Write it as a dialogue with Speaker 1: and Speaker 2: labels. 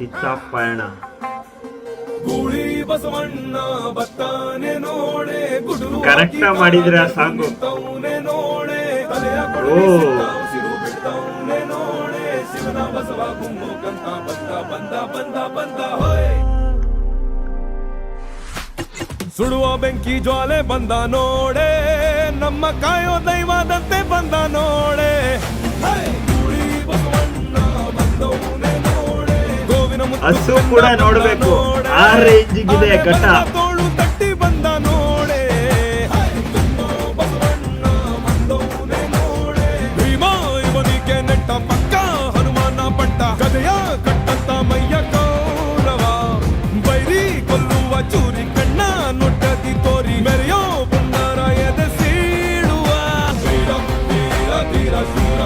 Speaker 1: ಸಿದ್ದಪ್ಪಣ್ಣ
Speaker 2: ಗೂಳಿ ಬಸವಣ್ಣ ಬತ್ತಾನೆ ನೋಡೆ
Speaker 1: ಕರೆಕ್ಟ್ ಮಾಡಿದ್ರೆ ಆ ಸಾಂಗು.
Speaker 2: ನೋಡೆ
Speaker 1: ಓ
Speaker 2: ಸಿರು ಬಿಡ್ತವನೆ ನೋಡೆ ಶಿವನ ಬಸವ ಗುಮ್ಮು ಕಂತ ಬಂದ ಬಂದ ಬಂದ ಬಂದ ಹೋಯ್ ಸುಡುವ ಬೆಂಕಿ ಜ್ವಾಲೆ ಬಂದ ನೋಡೆ ನಮ್ಮ ಕಾಯೋ ದೈವದಂತೆ ಬಂದ ನೋಡೆ ಗೂಳಿ ಬಸವಣ್ಣ ಬಂದವನೆ ನೋಡೆ ಗೋವಿನ
Speaker 1: ಹಸು ಕೂಡ ನೋಡ್ಬೇಕು, ಆ ರೇಂಜಿಗಿದೆ ಘಟ್ಟ.
Speaker 2: ತೋಳು ತಟ್ಟಿ ಬಂದ ನೋಡೆ ಬಸವಣ್ಣ ಬಂದವನೆ ನೋಡೆ ಭೀಮ ಇವನಿಗೆ ನೆಟ್ಟ ಪಕ್ಕ ಹನುಮಾನ ಪಟ್ಟ ಗದೆಯ ಕಟ್ಟಂತ ಮೈಯ ಕೌರವ ಬೈರಿ ಕೊಲ್ಲುವ ಚೂರಿ ಕಣ್ಣ ನೊಟ್ಟದಿ ತೋರಿ ಮೆರೆಯೋ ಬಂಗಾರ ಎದೆ ಸೀಳುವ ತೀರ ತೀರ ತೀರ ಶೂರ